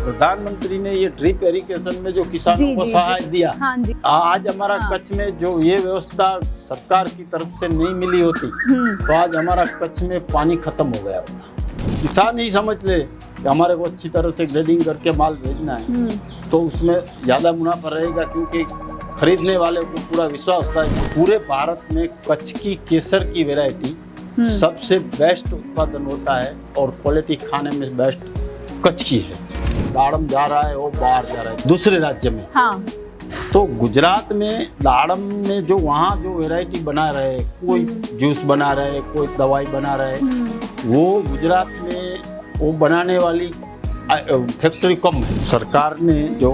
प्रधानमंत्री ने ये ड्रिप इरिगेशन में जो किसानों जी, को जी, सहाय जी। दिया, हाँ जी। आज हमारा हाँ। कच्छ में जो ये व्यवस्था सरकार की तरफ से नहीं मिली होती तो आज हमारा कच्छ में पानी खत्म हो गया होता। किसान ही समझ ले कि हमारे को अच्छी तरह से ग्रेडिंग करके माल भेजना है तो उसमें ज़्यादा मुनाफा रहेगा, क्योंकि खरीदने वाले को पूरा विश्वास होता है। पूरे भारत में कच्छ की केसर की वैरायटी सबसे बेस्ट उत्पादन होता है और क्वालिटी खाने में बेस्ट कच्छ की है। दाड़म जा रहा है वो बाहर जा रहा है दूसरे राज्य में। हाँ। तो गुजरात में दाड़म में जो वहाँ जो वैरायटी बना रहे, कोई जूस बना रहे, कोई दवाई बना रहे, वो गुजरात में वो बनाने वाली फैक्ट्री कम है। सरकार ने जो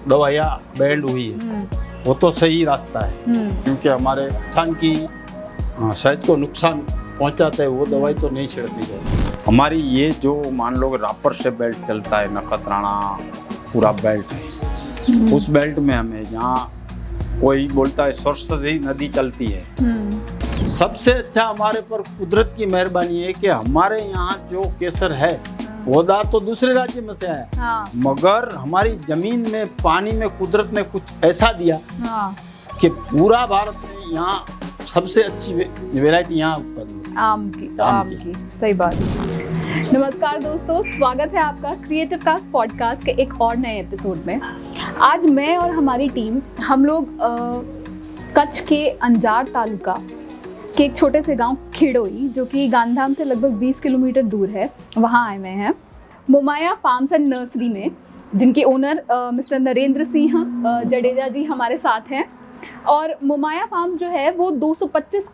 दवाइयाँ बैंड हुई है वो तो सही रास्ता है, क्योंकि हमारे किसान की सेहत को नुकसान पहुंचाते हैं, वो दवाई तो नहीं छिड़कनी चाहिए। हमारी ये जो मान लो रापर से बेल्ट चलता है, नखत्राणा पूरा बेल्ट है, उस बेल्ट में हमें जहाँ कोई बोलता है सरस्वती नदी चलती है, सबसे अच्छा हमारे पर कुदरत की मेहरबानी है कि हमारे यहाँ जो केसर है वो दार तो दूसरे राज्य में से आया। हाँ। मगर हमारी जमीन में पानी में कुदरत ने कुछ ऐसा दिया हाँ। कि पूरा भारत में यहाँ सबसे अच्छी वैरायटी यहाँ उत्पन्न आम की सही बात। नमस्कार दोस्तों, स्वागत है आपका क्रिएटिव कास्ट पॉडकास्ट के एक और नए एपिसोड में। आज मैं और हमारी टीम हम लोग कच्छ के अंजार तालुका के एक छोटे से गांव खिड़ोई, जो कि गांधीधाम से लगभग 20 किलोमीटर दूर है, वहां आए हुए हैं। मोमाया फार्म्स एंड नर्सरी में, जिनके ओनर मिस्टर नरेंद्र सिंह जडेजा जी हमारे साथ हैं। और मोमाया फार्म जो है वो 225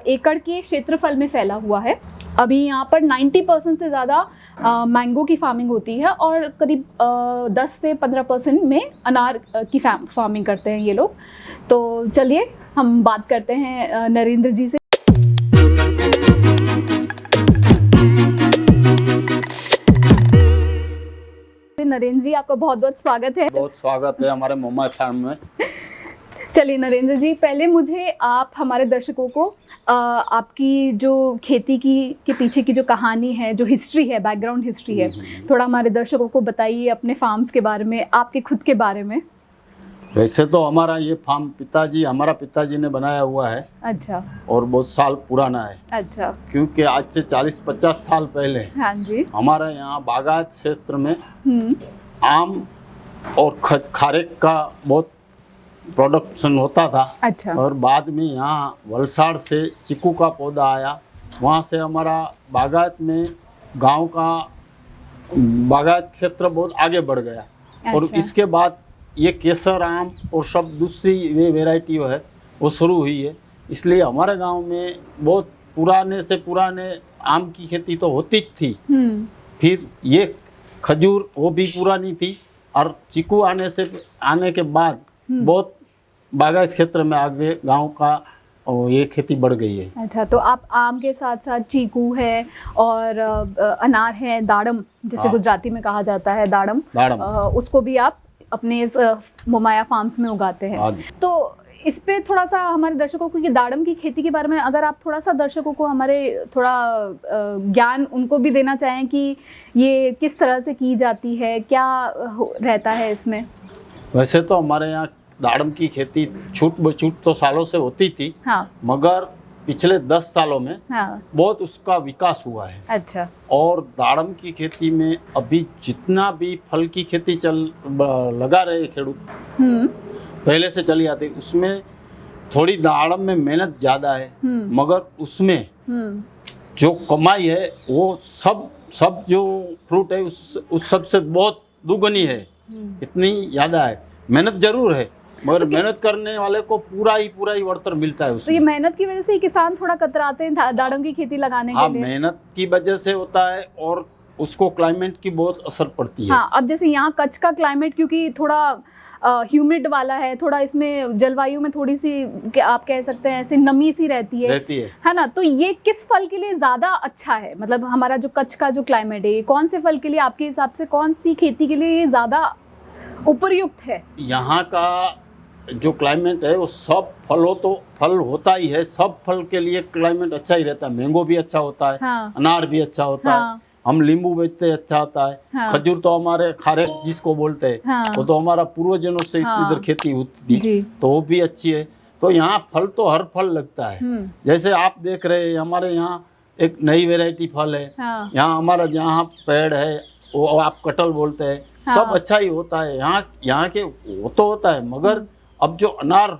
एकड़ के क्षेत्रफल में फैला हुआ है। अभी यहाँ पर 90% से ज़्यादा मैंगो की फार्मिंग होती है और करीब 10 से 15% में अनार की फार्मिंग करते हैं ये लोग। तो चलिए हम बात करते हैं नरेंद्र जी से। नरेंद्र जी, आपका बहुत बहुत स्वागत है। बहुत स्वागत है हमारे मोमाया फार्म में। चलिए नरेंद्र जी, पहले मुझे आप हमारे दर्शकों को आपकी जो खेती की के पीछे की जो कहानी है, जो हिस्ट्री है, बैकग्राउंड हिस्ट्री है, थोड़ा हमारे दर्शकों को बताइए अपने फार्म्स के बारे में, आपके खुद के बारे में। वैसे तो हमारा ये फार्म हमारा पिताजी ने बनाया हुआ है। अच्छा। और बहुत साल पुराना है। अच्छा। क्योंकि आज से 40-50 साल पहले हाँ जी हमारा यहाँ बागायत क्षेत्र में आम और खारेक का बहुत प्रोडक्शन होता था। अच्छा। और बाद में यहाँ वलसाड़ से चीकू का पौधा आया, वहाँ से हमारा बागायत में गांव का बागायत क्षेत्र बहुत आगे बढ़ गया। और अच्छा। इसके बाद ये केसर आम और सब दूसरी ये वेराइटी है वो शुरू हुई है। इसलिए हमारे गांव में बहुत पुराने से पुराने आम की खेती तो होती थी। फिर ये खजूर वो भी पुरानी थी, और चीकू आने के बाद बहुत बागायत क्षेत्र में आगे गांव का ये खेती बढ़ गई है। अच्छा, तो आप आम के साथ साथ चीकू है और अनार है, दाड़म जिसे गुजराती में कहा जाता है, दाड़म उसको भी आप अपने इस मोमाया फार्म्स में उगाते हैं। तो इस पे थोड़ा सा हमारे दर्शकों को, ये दाड़म की खेती के बारे में अगर आप थोड़ा सा दर्शकों को हमारे थोड़ा ज्ञान उनको भी देना चाहें कि ये किस तरह से की जाती है, क्या रहता है इसमें। वैसे तो हमारे यहाँ दाड़म की खेती छूट बछूट तो सालों से होती थी। हाँ। मगर पिछले 10 सालों में बहुत उसका विकास हुआ है। अच्छा। और दाड़म की खेती में अभी जितना भी फल की खेती लगा रहे खेडूत पहले से चली आती, उसमें थोड़ी दाड़म में मेहनत ज़्यादा है, मगर उसमें जो कमाई है वो सब जो फ्रूट है उस सब से बहुत दुगनी है। इतनी ज़्यादा है। मेहनत जरूर है, मगर मेहनत करने वाले को पूरा ही वरतर मिलता है उसमें। तो ये मेहनत की वजह से ही किसान थोड़ा कतराते हैं दाड़म की खेती लगाने के लिए। मेहनत की वजह से होता है और उसको क्लाइमेट की बहुत असर पड़ती है। हाँ, अब जैसे यहाँ कच्छ का क्लाइमेट क्योंकि थोड़ा ह्यूमिड वाला है, थोड़ा इसमें जलवायु में थोड़ी सी आप कह सकते हैं ऐसी नमी सी रहती है ना। तो ये किस फल के लिए ज़्यादा अच्छा है, मतलब हमारा जो कच्छ का जो क्लाइमेट है, ये कौन से फल के लिए आपके हिसाब से, कौन सी खेती के लिए ये ज़्यादा उपयुक्त है? यहाँ का जो क्लाइमेट है वो सब फल होता ही है, सब फल के लिए क्लाइमेट अच्छा ही रहता है। मैंगो भी अच्छा होता है। हाँ। अनार भी अच्छा होता है। हम नींबू बेचते हैं, अच्छा होता है। हाँ। खजूर तो हमारे खारेक जिसको बोलते हैं, हाँ। वो तो हमारा पूर्वजों से हाँ। इधर खेती होती थी, जी। तो वो भी अच्छी है। तो यहाँ फल तो हर फल लगता है। जैसे आप देख रहे हैं हमारे यहाँ एक नई वैरायटी फल है। हाँ। यहाँ हमारा जहाँ पेड़ है वो आप कटहल बोलते हैं। हाँ। सब अच्छा ही होता है यहाँ के, वो तो होता है, मगर अब जो अनार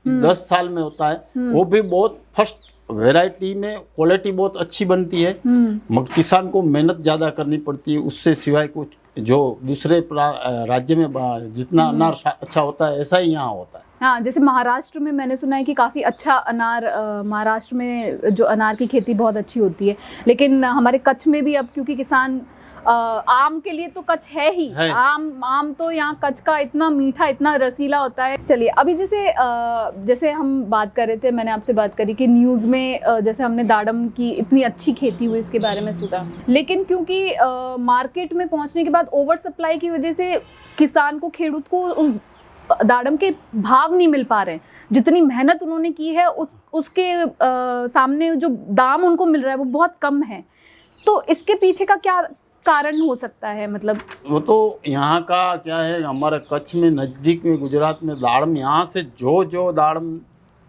10 साल में होता है वो भी बहुत फर्स्ट वैरायटी में क्वालिटी बहुत अच्छी बनती है। मगर किसान को मेहनत ज़्यादा करनी पड़ती है, उससे सिवाय कुछ जो दूसरे राज्य में जितना अनार अच्छा होता है ऐसा ही यहाँ होता है। हाँ, जैसे महाराष्ट्र में मैंने सुना है कि काफ़ी अच्छा अनार, महाराष्ट्र में जो अनार की खेती बहुत अच्छी होती है। लेकिन हमारे कच्छ में भी अब क्योंकि किसान आम के लिए तो कच्छ है ही है। आम तो यहाँ कच्छ का इतना मीठा, इतना रसीला होता है। चलिए अभी जैसे हम बात कर रहे थे, मैंने आपसे बात करी कि न्यूज़ में जैसे हमने दाड़म की इतनी अच्छी खेती हुई इसके बारे में सुना, लेकिन क्योंकि मार्केट में पहुँचने के बाद ओवर सप्लाई की वजह से किसान को, खेडूत को उस दाड़म के भाव नहीं मिल पा रहे हैं। जितनी मेहनत उन्होंने की है उसके सामने जो दाम उनको मिल रहा है वो बहुत कम है। तो इसके पीछे का क्या कारण हो सकता है? मतलब वो तो यहाँ का क्या है, हमारे कच्छ में नज़दीक में गुजरात में दाड़म, यहाँ से जो दाड़म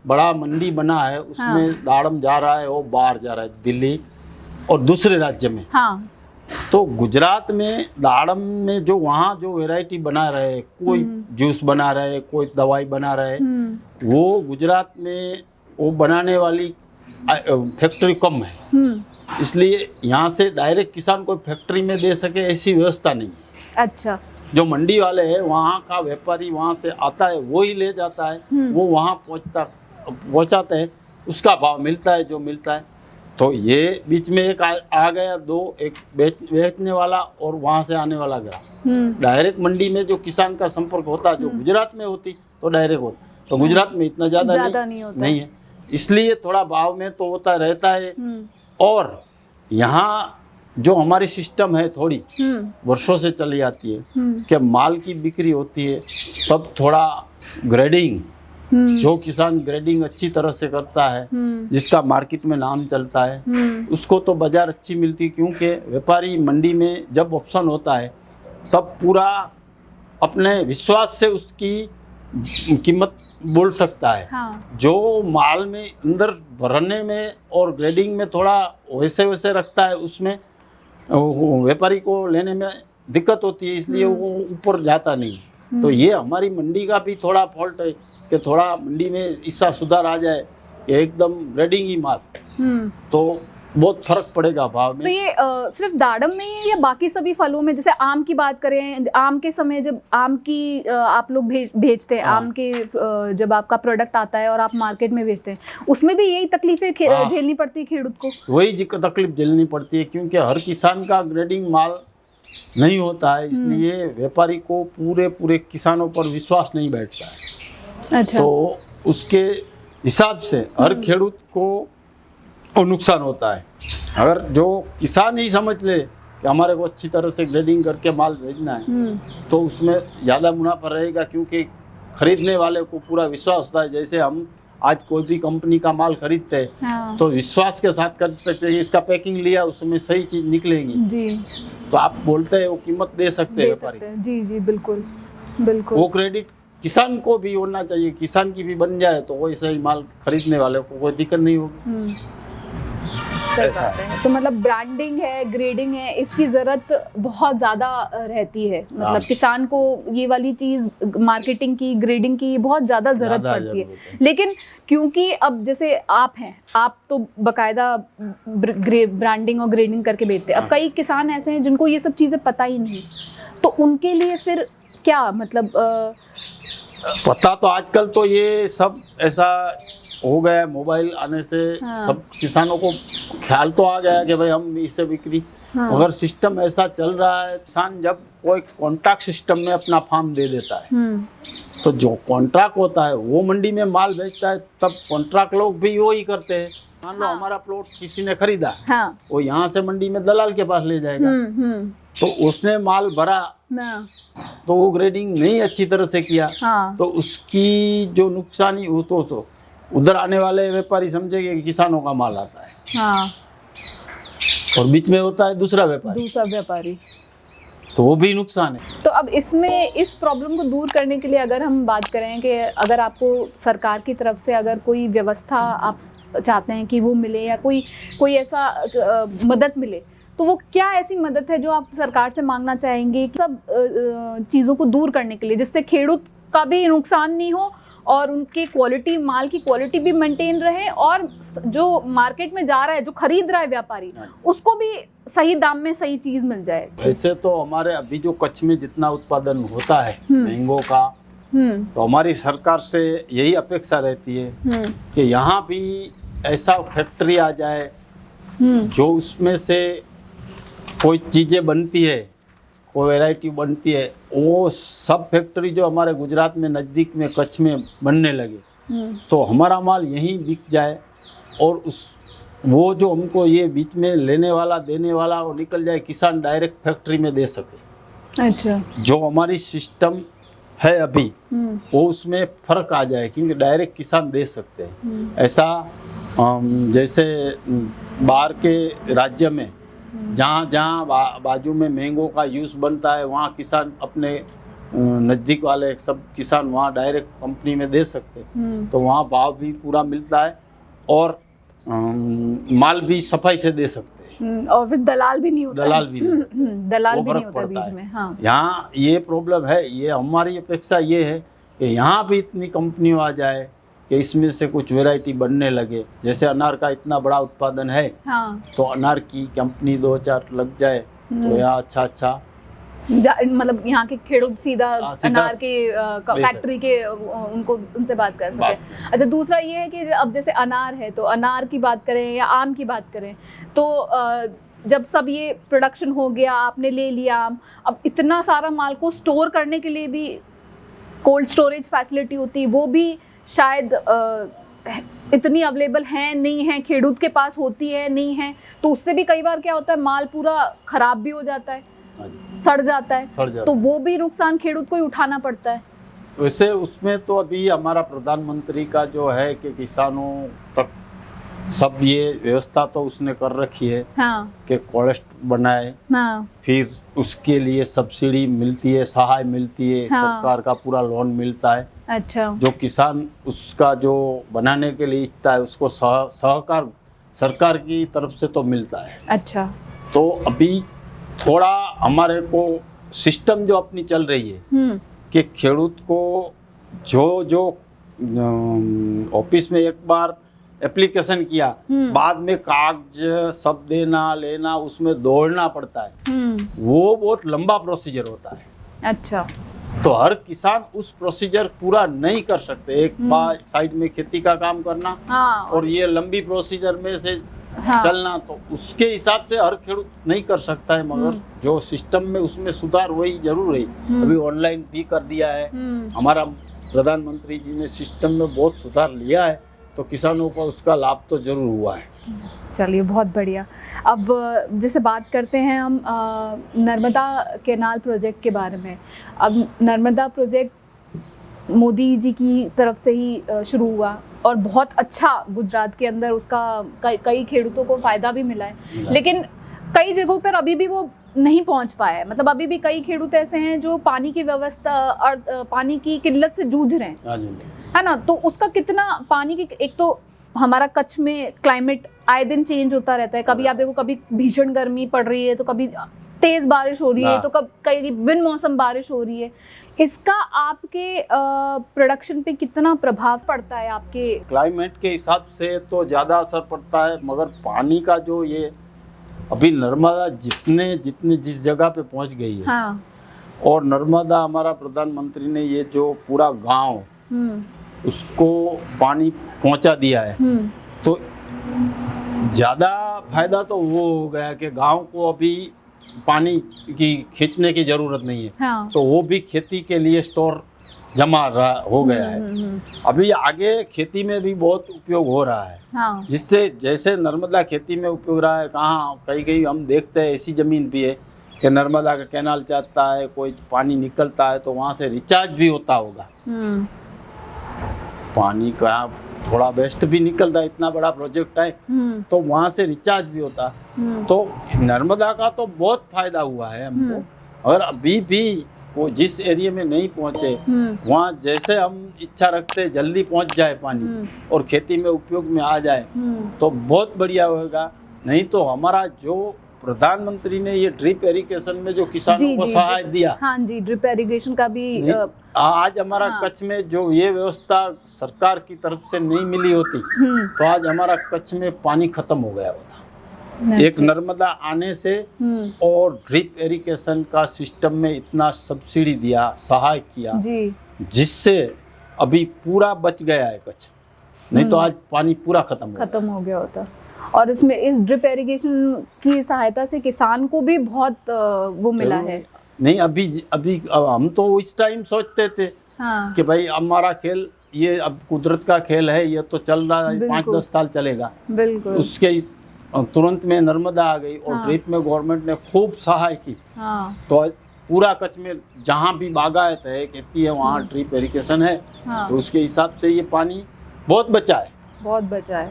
बड़ा मंडी बना है उसमें हाँ। दाड़म जा रहा है, वो बाहर जा रहा है दिल्ली और दूसरे राज्य में। हाँ। तो गुजरात में दाड़म में जो वहाँ जो वैरायटी बना रहे, कोई जूस बना रहे, कोई दवाई बना रहे, वो गुजरात में वो बनाने वाली फैक्ट्री कम है, इसलिए यहाँ से डायरेक्ट किसान को फैक्ट्री में दे सके ऐसी व्यवस्था नहीं है। अच्छा। जो मंडी वाले हैं वहाँ का व्यापारी वहाँ से आता है, वो ही ले जाता है, वो वहाँ पहुँचाते हैं, उसका भाव मिलता है जो मिलता है। तो ये बीच में एक आ गया दो, एक बेचने वाला और वहाँ से आने वाला ग्राहक। डायरेक्ट मंडी में जो किसान का संपर्क होता है, जो गुजरात में होती तो डायरेक्ट होता, तो गुजरात में इतना ज़्यादा नहीं है, इसलिए थोड़ा भाव में तो होता रहता है। और यहाँ जो हमारी सिस्टम है थोड़ी वर्षों से चली आती है कि माल की बिक्री होती है तब थोड़ा ग्रेडिंग, जो किसान ग्रेडिंग अच्छी तरह से करता है, जिसका मार्केट में नाम चलता है, उसको तो बाजार अच्छी मिलती है, क्योंकि व्यापारी मंडी में जब ऑप्शन होता है तब पूरा अपने विश्वास से उसकी कीमत बोल सकता है। हाँ। जो माल में अंदर भरने में और ग्रेडिंग में थोड़ा वैसे रखता है, उसमें व्यापारी को लेने में दिक्कत होती है, इसलिए वो ऊपर जाता नहीं। तो ये हमारी मंडी का भी थोड़ा फॉल्ट है कि थोड़ा मंडी में इसका सुधार आ जाए, एकदम ग्रेडिंग ही माल, तो बहुत फर्क पड़ेगा भाव में। तो ये सिर्फ दाड़म में ही या बाकी सभी फलों में? जैसे आम की बात करें, आम के समय जब आम की आप लोग भेजते हैं, आम के जब आपका प्रोडक्ट आता है और आप मार्केट में भेजते हैं, उसमें भी यही तकलीफें झेलनी पड़ती है खेडूत को? वही तकलीफ झेलनी पड़ती है, क्योंकि हर किसान का ग्रेडिंग माल नहीं होता है, इसलिए व्यापारी को पूरे किसानों पर विश्वास नहीं बैठता है। अच्छा। तो उसके हिसाब से हर खेडूत को नुकसान होता है। अगर जो किसान ही समझ ले कि हमारे को अच्छी तरह से ग्रेडिंग करके माल भेजना है, तो उसमें ज़्यादा मुनाफा रहेगा, क्योंकि खरीदने वाले को पूरा विश्वास होता है। जैसे हम आज कोई भी कंपनी का माल खरीदते हैं, हाँ। तो विश्वास के साथ कर सकते हैं, इसका पैकिंग लिया उसमें सही चीज़ निकलेगी जी, तो आप बोलते हैं वो कीमत दे सकते हैं व्यापारी। जी बिल्कुल। वो क्रेडिट किसान को भी होना चाहिए, किसान की भी बन जाए तो वैसे ही माल खरीदने वाले को कोई दिक्कत नहीं होगी। सही बात है। तो मतलब ब्रांडिंग है, ग्रेडिंग है, इसकी ज़रूरत बहुत ज़्यादा रहती है। मतलब किसान को ये वाली चीज़, मार्केटिंग की, ग्रेडिंग की बहुत ज़्यादा ज़रूरत पड़ती है। लेकिन क्योंकि अब जैसे आप हैं, आप तो बाकायदा ब्रांडिंग और ग्रेडिंग करके बेचते हैं। अब कई किसान ऐसे हैं जिनको ये सब चीज़ें पता ही नहीं, तो उनके लिए फिर क्या मतलब पता? तो आजकल तो ये सब ऐसा हो गया, मोबाइल आने से सब किसानों को ख्याल तो आ गया कि भाई हम इससे बिक्री, अगर सिस्टम ऐसा चल रहा है, किसान जब कोई कॉन्ट्रैक्ट सिस्टम में अपना फार्म दे देता है, तो जो कॉन्ट्रैक्ट होता है वो मंडी में माल बेचता है, तब कॉन्ट्रैक्ट लोग भी वो ही करते हैं। मान लो हमारा प्लॉट किसी ने खरीदा, वो यहाँ से मंडी में दलाल के पास ले जाएगा, तो उसने माल भरा तो वो ग्रेडिंग नहीं अच्छी तरह से किया, तो उसकी जो नुकसानी हो तो उधर आने वाले व्यापारी समझेंगे कि किसानों का माल आता है। और बीच में होता है दूसरा व्यापारी, तो वो भी नुकसान है। तो अब इसमें इस प्रॉब्लम को दूर करने के लिए अगर हम बात करें कि अगर आपको सरकार की तरफ से अगर कोई व्यवस्था आप चाहते हैं कि वो मिले या कोई ऐसा मदद मिले, तो वो क्या ऐसी मदद है जो आप सरकार से मांगना चाहेंगे सब चीज़ों को दूर करने के लिए, जिससे खेडूत का भी नुकसान नहीं हो और उनकी माल की क्वालिटी भी मेंटेन रहे और जो मार्केट में जा रहा है, जो खरीद रहा है व्यापारी, उसको भी सही दाम में सही चीज़ मिल जाए। वैसे तो हमारे अभी जो कच्छ में जितना उत्पादन होता है मैंगो का, तो हमारी सरकार से यही अपेक्षा रहती है कि यहाँ भी ऐसा फैक्ट्री आ जाए जो उसमें से कोई चीज़ें बनती है, कोई वैरायटी बनती है, वो सब फैक्ट्री जो हमारे गुजरात में नज़दीक में कच्छ में बनने लगे, तो हमारा माल यहीं बिक जाए और वो जो हमको ये बीच में लेने वाला देने वाला वो निकल जाए, किसान डायरेक्ट फैक्ट्री में दे सके। अच्छा, जो हमारी सिस्टम है अभी वो उसमें फ़र्क आ जाए, क्योंकि डायरेक्ट किसान दे सकते हैं। ऐसा जैसे बाहर के राज्य में जहाँ जहाँ बाजू में मैंगो का यूज़ बनता है, वहाँ किसान अपने नज़दीक वाले सब किसान वहाँ डायरेक्ट कंपनी में दे सकते हैं, तो वहाँ भाव भी पूरा मिलता है और माल भी सफाई से दे सकते हैं और फिर दलाल भी नहीं होता, दलाल भी नहीं होता बीच में। हाँ, यहाँ ये प्रॉब्लम है। ये हमारी अपेक्षा ये है कि यहाँ भी इतनी कंपनियाँ आ जाए कि इसमें से कुछ वैरायटी बनने लगे। जैसे अनार का इतना बड़ा उत्पादन है, हाँ, तो अनार की कंपनी 2-4 लग जाए तो यहाँ अच्छा मतलब यहाँ के खेडूत सीधा अनार के फैक्ट्री के उनसे बात कर सके। अच्छा, दूसरा ये है कि अब जैसे अनार है, तो अनार की बात करें या आम की बात करें, तो जब सब ये प्रोडक्शन हो गया, आपने ले लिया आम, अब इतना सारा माल को स्टोर करने के लिए भी कोल्ड स्टोरेज फैसिलिटी होती है, वो भी शायद इतनी अवेलेबल है नहीं है, खेडूत के पास होती है नहीं है, तो उससे भी कई बार क्या होता है, माल पूरा खराब भी हो जाता है, सड़ जाता है, तो वो भी नुकसान खेडूत को ही उठाना पड़ता है। वैसे उसमें तो अभी हमारा प्रधानमंत्री का जो है कि किसानों तक सब ये व्यवस्था तो उसने कर रखी है, हाँ, कि कोल्ड बनाए, हाँ, फिर उसके लिए सब्सिडी मिलती है, सहाय मिलती है, हाँ, सरकार का पूरा लोन मिलता है। अच्छा, जो किसान उसका जो बनाने के लिए इच्छा है उसको सहकार सरकार की तरफ से तो मिलता है। अच्छा, तो अभी थोड़ा हमारे को सिस्टम जो अपनी चल रही है कि खेडूत को जो ऑफिस में एक बार एप्लीकेशन किया, बाद में कागज सब देना लेना उसमें दौड़ना पड़ता है, वो बहुत लंबा प्रोसीजर होता है। अच्छा, तो हर किसान उस प्रोसीजर पूरा नहीं कर सकते। एक बार साइड में खेती का काम करना, हाँ, और ये लंबी प्रोसीजर में से हाँ, चलना, तो उसके हिसाब से हर खेडूत नहीं कर सकता है। मगर जो सिस्टम में उसमें सुधार वही जरूर है। अभी ऑनलाइन भी कर दिया है, हमारा प्रधानमंत्री जी ने सिस्टम में बहुत सुधार लिया है, तो किसानों को उसका लाभ तो जरूर हुआ है। चलिए, बहुत बढ़िया। अब जैसे बात करते हैं हम नर्मदा कैनाल प्रोजेक्ट के बारे में। अब नर्मदा प्रोजेक्ट मोदी जी की तरफ से ही शुरू हुआ और बहुत अच्छा गुजरात के अंदर उसका कई खेडूतों को फ़ायदा भी मिला है, लेकिन कई जगहों पर अभी भी वो नहीं पहुंच पाया है। मतलब अभी भी कई खेडूत ऐसे हैं जो पानी की व्यवस्था और पानी की किल्लत से जूझ रहे हैं, है ना। तो उसका कितना पानी की, एक तो हमारा कच्छ में क्लाइमेट आए दिन चेंज होता रहता है, कभी आप देखो कभी भीषण गर्मी पड़ रही है, तो कभी तेज़ बारिश हो रही है, तो कभी बिन मौसम बारिश हो रही है। इसका आपके प्रोडक्शन पे कितना प्रभाव पड़ता है? आपके क्लाइमेट के हिसाब से तो ज़्यादा असर पड़ता है, मगर पानी का जो ये अभी नर्मदा जितने जिस जगह पे पहुंच गई है, हाँ, और नर्मदा हमारा प्रधानमंत्री ने ये जो पूरा गांव उसको पानी पहुंचा दिया है, तो ज़्यादा फायदा तो वो हो गया कि गांव को अभी पानी की खींचने की जरूरत नहीं है, हाँ, तो वो भी खेती के लिए स्टोर जमा हो गया है। अभी आगे खेती में भी बहुत उपयोग हो रहा है, हाँ, जिससे जैसे नर्मदा खेती में उपयोग रहा है, कहाँ कहीं हम देखते हैं ऐसी ज़मीन भी है कि नर्मदा का कैनाल जाता है, कोई पानी निकलता है, तो वहाँ से रिचार्ज भी होता होगा। पानी का थोड़ा वेस्ट भी निकलता है, इतना बड़ा प्रोजेक्ट है तो वहाँ से रिचार्ज भी होता। तो नर्मदा का तो बहुत फायदा हुआ है हमको। अगर अभी भी वो जिस एरिया में नहीं पहुँचे वहाँ जैसे हम इच्छा रखते जल्दी पहुँच जाए पानी और खेती में उपयोग में आ जाए तो बहुत बढ़िया होगा। नहीं तो हमारा जो प्रधानमंत्री ने ये ड्रिप इरिगेशन में जो किसानों को सहाय दिया, हाँ जी, ड्रिप इरिगेशन का भी आज हमारा कच्छ में जो ये व्यवस्था सरकार की तरफ से नहीं मिली होती तो आज हमारा कच्छ में पानी खत्म हो गया होता। एक नर्मदा आने से और ड्रिप इरिगेशन का सिस्टम में इतना सब्सिडी दिया, सहाय किया जी, जिससे अभी पूरा बच गया है कच्छ, नहीं तो आज पानी पूरा खत्म हो गया होता। और इसमें इस ड्रिप इरिगेशन की सहायता से किसान को भी बहुत वो मिला है। नहीं अभी हम तो इस टाइम सोचते थे कि भाई हमारा खेल ये अब कुदरत का खेल है, ये तो चल रहा है 5-10 साल चलेगा। बिल्कुल। उसके तुरंत में नर्मदा आ गई और ड्रिप में गवर्नमेंट ने खूब सहाय की। तो पूरा कच्छ में जहाँ भी बागायत है, खेती है, वहाँ ड्रिप इरिगेशन है। तो उसके हिसाब से ये पानी बहुत बचा है।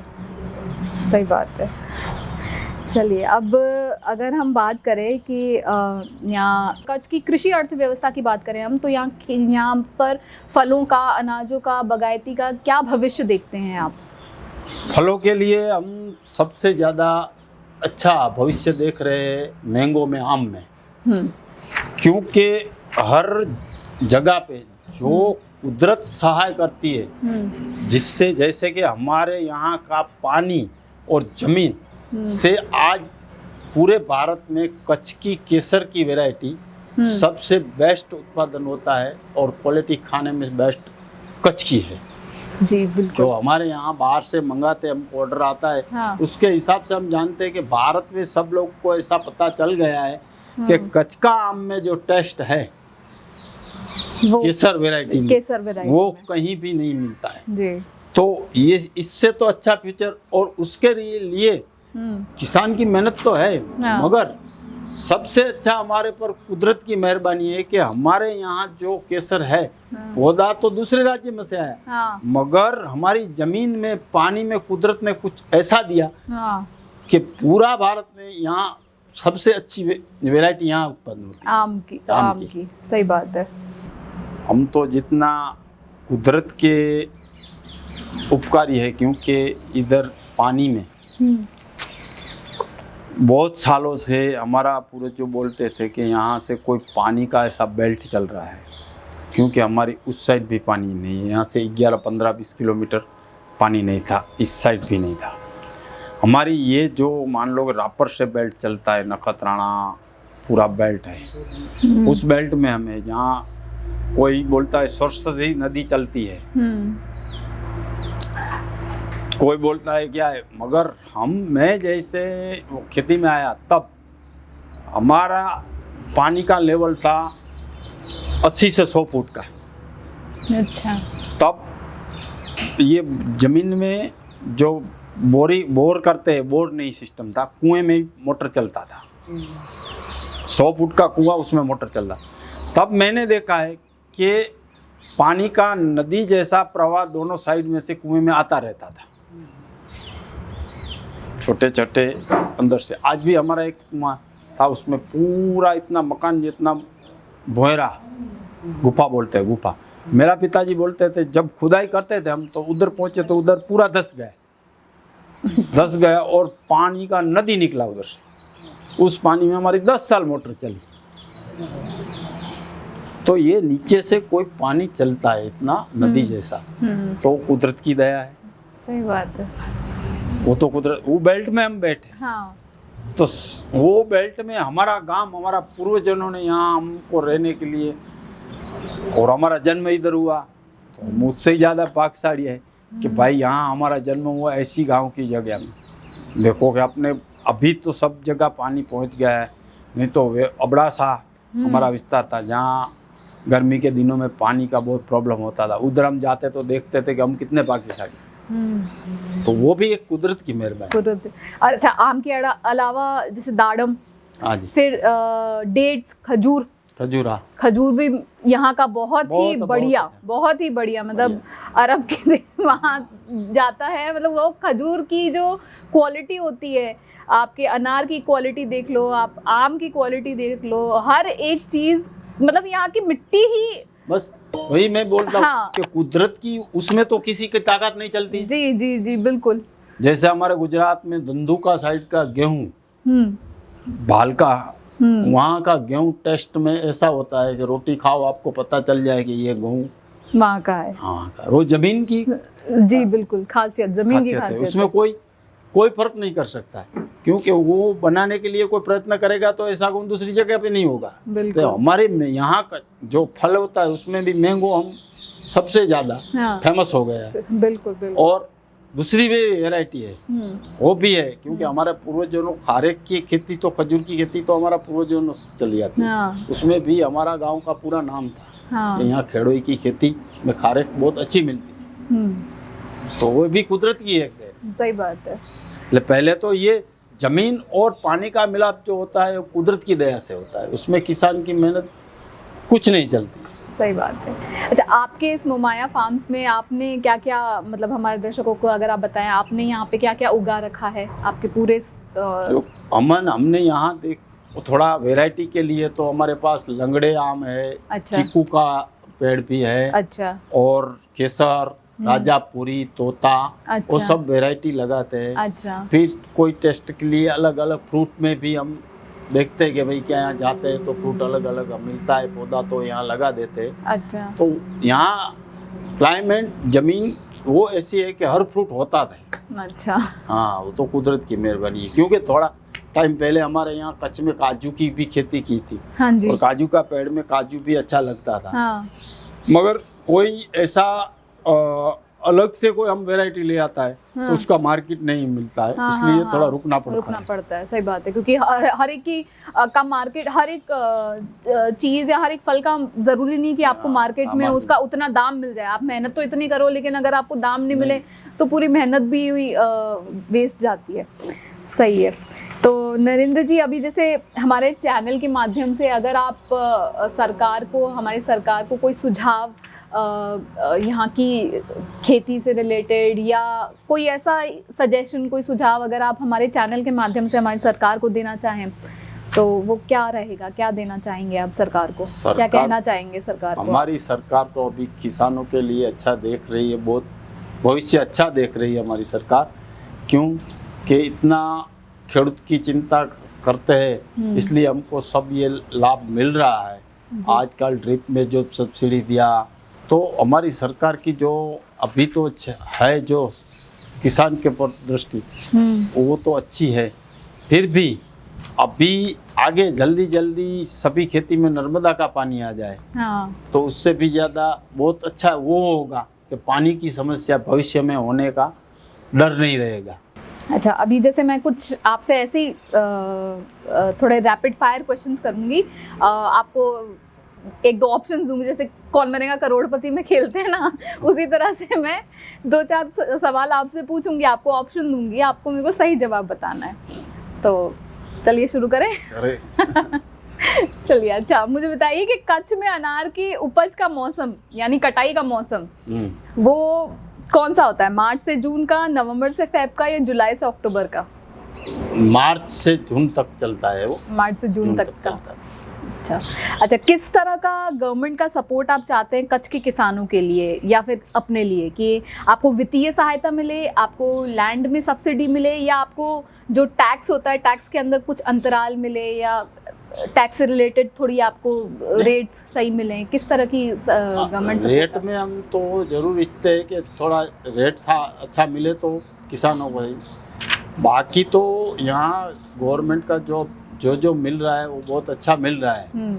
सही बात है। चलिए, अब अगर हम बात करें कि यहाँ कच्छ की कृषि अर्थव्यवस्था की बात करें हम, तो यहाँ पर फलों का, अनाजों का, बागायती का क्या भविष्य देखते हैं आप? फलों के लिए हम सबसे ज़्यादा अच्छा भविष्य देख रहे हैं मैंगो में, आम में, क्योंकि हर जगह पे जो कुदरत सहाय करती है, जिससे जैसे कि हमारे यहाँ का पानी और जमीन से आज पूरे भारत में कच्छ की केसर की वैरायटी सबसे बेस्ट उत्पादन होता है और क्वालिटी खाने में बेस्ट कच्छ की है जी। बिल्कुल। जो हमारे यहाँ बाहर से मंगाते हमको ऑर्डर आता है, उसके हिसाब से हम जानते हैं कि भारत में सब लोग को ऐसा पता चल गया है कि कच्छ का आम में जो टेस्ट है केसर वैरायटी में वो कहीं भी नहीं मिलता है जी। तो ये इससे तो अच्छा फ्यूचर, और उसके लिए किसान की मेहनत तो है, मगर सबसे अच्छा हमारे पर कुदरत की मेहरबानी है कि हमारे यहाँ जो केसर है पौधा तो दूसरे राज्य में से आया, मगर हमारी जमीन में, पानी में कुदरत ने कुछ ऐसा दिया कि पूरा भारत में यहाँ सबसे अच्छी वैरायटी यहाँ उत्पन्न होती है आम की। सही बात है। हम तो जितना कुदरत के उपकारी है, क्योंकि इधर पानी में बहुत सालों से हमारा पूरे जो बोलते थे कि यहाँ से कोई पानी का ऐसा बेल्ट चल रहा है, क्योंकि हमारी उस साइड भी पानी नहीं है। यहाँ से 11-15-20 किलोमीटर पानी नहीं था, इस साइड भी नहीं था। हमारी ये जो मान लो रापर से बेल्ट चलता है, नखत्राणा पूरा बेल्ट है, उस बेल्ट में हमें जहाँ कोई बोलता है सरस्वती नदी चलती है, कोई बोलता है क्या है, मगर मैं जैसे खेती में आया तब हमारा पानी का लेवल था 80 से 100 फुट का। अच्छा। तब ये ज़मीन में जो बोर करते हैं, बोर नहीं सिस्टम था, कुएं में मोटर चलता था, 100 फुट का कुआं, उसमें मोटर चल रहा। तब मैंने देखा है कि पानी का नदी जैसा प्रवाह दोनों साइड में से कुएं में आता रहता था, छोटे छोटे अंदर से। आज भी हमारा एक कुआं था, उसमें पूरा इतना मकान जितना भोयरा, गुफा बोलते हैं, गुफा। मेरा पिताजी बोलते थे जब खुदाई करते थे हम, तो उधर पहुंचे तो उधर पूरा धस गया और पानी का नदी निकला उधर से। उस पानी में हमारी 10 साल मोटर चली। तो ये नीचे से कोई पानी चलता है इतना नदी जैसा, तो कुदरत की दया है। सही बात है। वो तो कुदरत, वो बेल्ट में हम बैठे, तो वो बेल्ट में हमारा गांव, हमारा पूर्वजनों ने यहाँ हमको रहने के लिए, और हमारा जन्म इधर हुआ, तो मुझसे ही ज़्यादा भाग्यशाली है कि भाई यहाँ हमारा जन्म हुआ ऐसी गांव की जगह में। देखो कि अपने अभी तो सब जगह पानी पहुँच गया है, नहीं तो वे अबड़ा सा हमारा विस्तार था जहाँ गर्मी के दिनों में पानी का बहुत प्रॉब्लम होता था। उधर हम जाते तो देखते थे कि हम कितने भाग्यशाली। तो वो भी एक कुदरत की मेहरबानी। अच्छा, आम के अलावा जैसे दाड़म, फिर डेट्स, खजूर, खजूरा। खजूर भी यहाँ का बहुत ही बहुत बढ़िया, है। बहुत ही बढ़िया, मतलब अरब के वहाँ जाता है, मतलब वो खजूर की जो क्वालिटी होती है, आपके अनार की क्वालिटी देख लो, आप आम की क्वालिटी देख लो, हर एक चीज़, मतलब यहाँ की मिट्टी ही। बस वही मैं बोल रहा हूँ हाँ। कि कुदरत की उसमें तो किसी की ताकत नहीं चलती। जी जी जी बिल्कुल। जैसे हमारे गुजरात में धंधुका साइड का गेहूं, भालका, वहाँ का गेहूं टेस्ट में ऐसा होता है कि रोटी खाओ आपको पता चल जाए कि ये गेहूं वहाँ का है। हाँ, वो जमीन की जी बिल्कुल, खासियत, जमीन की खासियत है। खासियत उसमें कोई फर्क नहीं कर सकता है, क्योंकि वो बनाने के लिए कोई प्रयत्न करेगा तो ऐसा गुण दूसरी जगह पे नहीं होगा। बिल्कुल। तो हमारे यहाँ का जो फल होता है उसमें भी मैंगो हम सबसे ज्यादा हाँ। फेमस हो गया है। बिल्कुल बिल्कुल। और दूसरी भी वैरायटी है, वो भी है, क्योंकि हमारे पूर्वजों खारेक की खेती, तो खजूर की खेती तो हमारा पूर्वजों चली जाती है। हाँ। उसमें भी हमारा गांव का पूरा नाम था। हाँ। कि यहाँ खेड़ोई की खेती में खारेक बहुत अच्छी मिलती है, तो वो भी कुदरत की है। सही बात है। पहले तो ये जमीन और पानी का मिलाप जो होता है वो कुदरत की दया से होता है, उसमें किसान की मेहनत कुछ नहीं चलती। सही बात है। अच्छा, आपके इस नुमाया फार्म्स में आपने क्या क्या, मतलब हमारे दर्शकों को अगर आप बताएं, आपने यहाँ पे क्या क्या उगा रखा है आपके पूरे हमने यहाँ देख थोड़ा वैरायटी के लिए तो हमारे पास लंगड़े आम है। अच्छा। चीकू का पेड़ भी है। अच्छा। और केसर, राजापुरी, तोता, अच्छा। वो सब वैरायटी लगाते हैं। अच्छा। फिर कोई टेस्ट के लिए अलग अलग फ्रूट में भी हम देखते हैं कि भाई क्या यहाँ जाते हैं तो फ्रूट अलग अलग मिलता है, पौधा तो यहाँ लगा देते हैं। अच्छा। तो यहाँ क्लाइमेट, जमीन वो ऐसी है कि हर फ्रूट होता है। अच्छा। हाँ, वो तो कुदरत की मेहरबानी है, क्योंकि थोड़ा टाइम पहले हमारे यहाँ कच्छ में काजू की भी खेती की थी। हाँ जी। और काजू का पेड़ में काजू भी अच्छा लगता था। हाँ। मगर कोई ऐसा अलग से कोई हम वैरायटी ले आता है तो उसका मार्केट नहीं मिलता है। हाँ, इसलिए हाँ, थोड़ा रुकना पड़ता है। सही बात है, क्योंकि हर एक की का मार्केट, हर एक चीज़ या हर एक फल का जरूरी नहीं कि आपको मार्केट में उसका उतना दाम मिल जाए। आप मेहनत तो इतनी करो, लेकिन अगर आपको दाम नहीं मिले तो पूरी मेहनत भी वेस्ट जाती है। सही है। तो नरेंद्र जी, अभी जैसे हमारे चैनल के माध्यम से अगर आप हमारी सरकार को कोई सुझाव यहाँ की खेती से रिलेटेड या कोई ऐसा सजेशन, कोई सुझाव अगर आप हमारे चैनल के माध्यम से हमारी सरकार को देना चाहें तो वो क्या रहेगा? क्या देना चाहेंगे आप सरकार को? क्या कहना चाहेंगे सरकार को? हमारी सरकार तो अभी किसानों के लिए अच्छा देख रही है, बहुत भविष्य अच्छा देख रही है हमारी सरकार। क्यों कि इतना खेडूत की चिंता करते हैं, इसलिए हमको सब ये लाभ मिल रहा है। आजकल ड्रिप में जो सब्सिडी दिया, तो हमारी सरकार की जो अभी तो है जो किसान के प्रति दृष्टि, वो तो अच्छी है। फिर भी अभी आगे जल्दी जल्दी सभी खेती में नर्मदा का पानी आ जाए। हाँ। तो उससे भी ज़्यादा बहुत अच्छा वो होगा कि पानी की समस्या भविष्य में होने का डर नहीं रहेगा। अच्छा, अभी जैसे मैं कुछ आपसे ऐसे ही थोड़े रैपिड फायर क्वेश्चंस करूँगी, आपको एक दो ऑप्शन दूंगी, जैसे कौन बनेगा करोड़पति में खेलते हैं ना, उसी तरह से मैं 2-4 सवाल आपसे पूछूंगी, आपको ऑप्शन दूंगी, आपको मेरे को सही जवाब बताना है। तो चलिए शुरू करें। चलिए, अच्छा मुझे बताइए कि कच्छ में अनार की उपज का मौसम यानी कटाई का मौसम वो कौन सा होता है? मार्च से जून का, नवंबर से फेब का, या जुलाई से अक्टूबर का? मार्च से जून तक चलता है वो। मार्च से जून तक का। अच्छा, किस तरह का गवर्नमेंट का सपोर्ट आप चाहते हैं कच्छ के किसानों के लिए या फिर अपने लिए, कि आपको वित्तीय सहायता मिले, आपको लैंड में सब्सिडी मिले, या आपको जो टैक्स होता है टैक्स के अंदर कुछ अंतराल मिले, या टैक्स से रिलेटेड थोड़ी आपको रेट्स सही मिले? किस तरह की गवर्नमेंट रेट में हम तो जरूर इच्छते हैं कि थोड़ा रेट अच्छा मिले तो किसानों को ही। बाकी तो यहाँ गवर्नमेंट का जो मिल रहा है वो बहुत अच्छा मिल रहा है।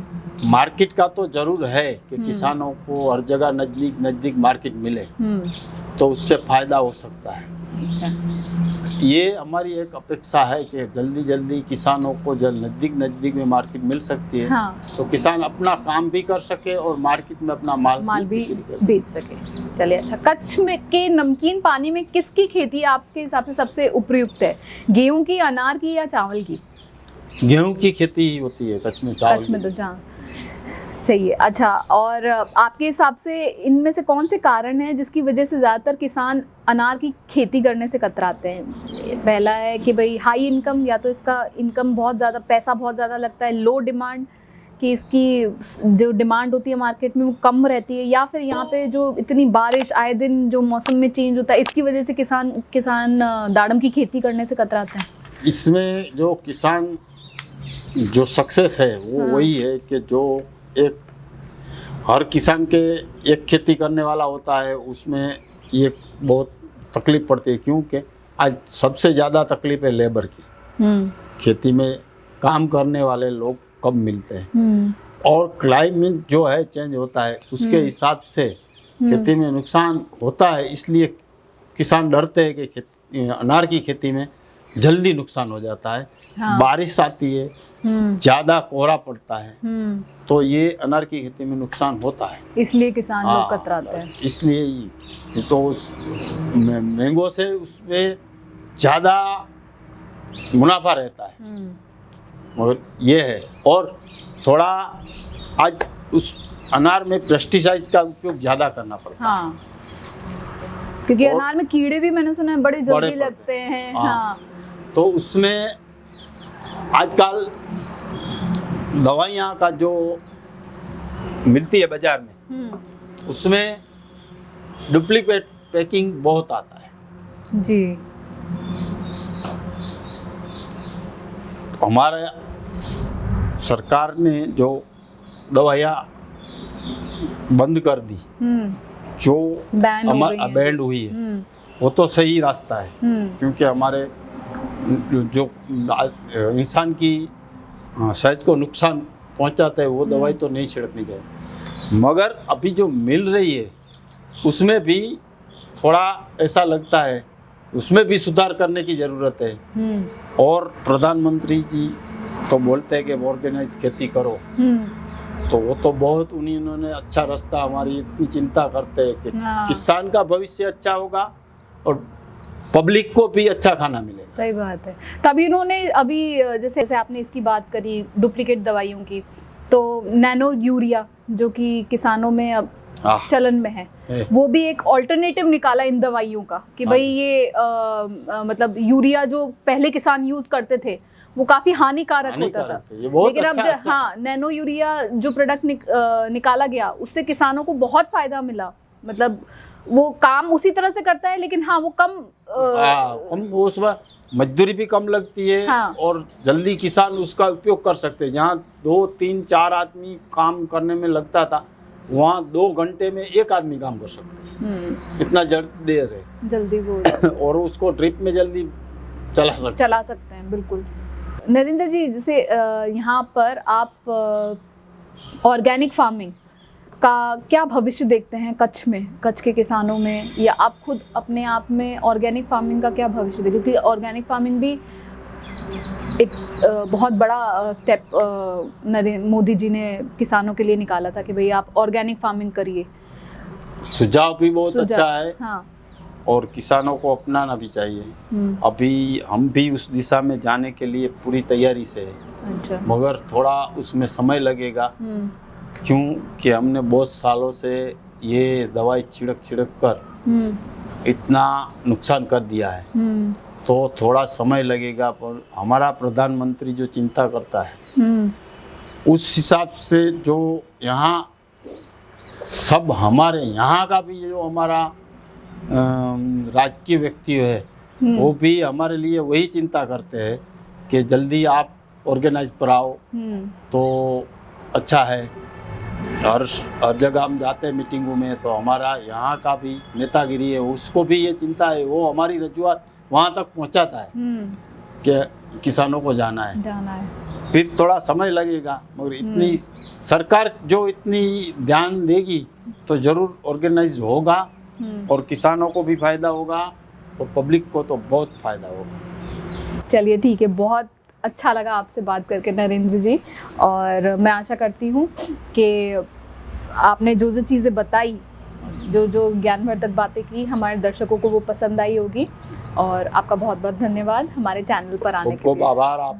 मार्केट का तो जरूर है कि किसानों को हर जगह नजदीक मार्केट मिले, तो उससे फायदा हो सकता है। ये हमारी एक अपेक्षा है कि जल्दी किसानों को जब नजदीक में मार्केट मिल सकती है। हाँ। तो किसान अपना काम भी कर सके और मार्केट में अपना माल भी बेच सके। चलिए, अच्छा, कच्छ में के नमकीन पानी में किसकी खेती आपके हिसाब से सबसे उपयुक्त है? गेहूं की, अनार की, या चावल की? गेहूं की खेती होती है कच्छ में। चावल कच्छ में तो जहाँ सही है। अच्छा, और आपके हिसाब से इनमें से कौन से कारण हैं जिसकी वजह से ज़्यादातर किसान अनार की खेती करने से कतराते हैं? पहला है कि भाई हाई इनकम, या तो इसका इनकम बहुत ज़्यादा, पैसा बहुत ज़्यादा लगता है, लो डिमांड कि इसकी जो डिमांड होती है मार्केट में वो कम रहती है, या फिर यहाँ पे जो इतनी बारिश आए दिन जो मौसम में चेंज होता है इसकी वजह से किसान दाड़म की खेती करने से कतराते हैं? इसमें जो किसान जो सक्सेस है वो हाँ। वही है कि जो एक हर किसान के एक खेती करने वाला होता है, उसमें ये बहुत तकलीफ पड़ती है, क्योंकि आज सबसे ज़्यादा तकलीफ है लेबर की। खेती में काम करने वाले लोग कम मिलते हैं, और क्लाइमेट जो है चेंज होता है, उसके हिसाब से खेती में नुकसान होता है। इसलिए किसान डरते हैं कि अनार की खेती में जल्दी नुकसान हो जाता है। हाँ। बारिश आती है, ज़्यादा कोहरा पड़ता है, तो ये अनार की खेती में नुकसान होता है, इसलिए किसान लोग हाँ, कतराते हैं। इसलिए ही तो उस मैंगो से उसमें ज़्यादा मुनाफा रहता है, मगर ये है। और थोड़ा आज उस अनार में पेस्टिसाइड्स का उपयोग ज़्यादा करना पड़ता है। हाँ, क्योंकि और अनार में कीड़े भी मैंने सुना है बड़े जल्दी पड़ते लगते हैं। हाँ। तो उसमें आजकल दवाइयाँ का जो मिलती है बाजार में, उसमें डुप्लीकेट पैकिंग बहुत आता है जी। हमारे सरकार ने जो दवाइयाँ बंद कर दी, जो बैन हुई है, वो तो सही रास्ता है, क्योंकि हमारे जो इंसान की सेहत को नुकसान पहुंचाता है वो दवाई तो नहीं छिड़कनी चाहिए। मगर अभी जो मिल रही है उसमें भी थोड़ा ऐसा लगता है, उसमें भी सुधार करने की ज़रूरत है। और प्रधानमंत्री जी तो बोलते हैं कि ऑर्गेनाइज खेती करो, तो वो तो बहुत उन्होंने अच्छा रास्ता, हमारी इतनी चिंता करते हैं कि किसान का भविष्य अच्छा होगा और पब्लिक को भी अच्छा खाना मिलेगा। सही बात है। तभी उन्होंने अभी जैसे आपने इसकी बात करी डुप्लीकेट दवाइयों की, तो नैनो यूरिया जो कि किसानों में अब चलन में है, वो भी एक ऑल्टरनेटिव निकाला इन दवाइयों का कि भाई ये मतलब यूरिया जो पहले किसान यूज करते थे वो काफी हानिकारक होता था, लेकिन अब हाँ नैनो यूरिया जो प्रोडक्ट निकाला गया उससे किसानों को बहुत फायदा मिला। मतलब वो काम उसी तरह से करता है, लेकिन हाँ वो कम उसमें मजदूरी भी कम लगती है। हाँ। और जल्दी किसान उसका उपयोग कर सकते हैं। जहाँ 2, 3, 4 आदमी काम करने में लगता था, वहाँ 2 घंटे में 1 आदमी काम कर सकते हैं। इतना जल्दी वो और उसको ड्रिप में जल्दी चला सकते हैं। बिल्कुल। नरेंद्र जी, जैसे यहाँ पर आप ऑर्गेनिक फार्मिंग का क्या भविष्य देखते हैं कच्छ में, कच्छ के किसानों में, या आप खुद अपने आप में ऑर्गेनिक फार्मिंग का क्या भविष्य देखते हैं? क्योंकि ऑर्गेनिक फार्मिंग भी एक बहुत बड़ा स्टेप मोदी जी ने किसानों के लिए निकाला था कि भाई आप ऑर्गेनिक फार्मिंग करिए। सुझाव भी बहुत अच्छा है। हाँ। और किसानों को अपनाना भी चाहिए। अभी हम भी उस दिशा में जाने के लिए पूरी तैयारी से है। अच्छा। मगर थोड़ा उसमें समय लगेगा, क्योंकि हमने बहुत सालों से ये दवाई छिड़क कर इतना नुकसान कर दिया है, तो थोड़ा समय लगेगा। पर हमारा प्रधानमंत्री जो चिंता करता है उस हिसाब से जो यहाँ सब हमारे यहाँ का भी जो हमारा राजकीय व्यक्ति है वो भी हमारे लिए वही चिंता करते हैं कि जल्दी आप ऑर्गेनाइज पर आओ तो अच्छा है। हर जगह हम जाते हैं मीटिंगों में, तो हमारा यहाँ का भी नेतागिरी है, उसको भी ये चिंता है, वो हमारी रजूआत वहाँ तक पहुँचाता है कि किसानों को जाना है। फिर थोड़ा समय लगेगा, मगर इतनी सरकार जो इतनी ध्यान देगी तो ज़रूर ऑर्गेनाइज होगा और किसानों को भी फायदा होगा और पब्लिक को तो बहुत फायदा होगा। चलिए ठीक है, बहुत अच्छा लगा आपसे बात करके नरेंद्र जी, और मैं आशा करती हूँ कि आपने जो चीज़ें बताई, जो ज्ञानवर्धक बातें की, हमारे दर्शकों को वो पसंद आई होगी। और आपका बहुत बहुत धन्यवाद हमारे चैनल पर आने के लिए। आभार। आप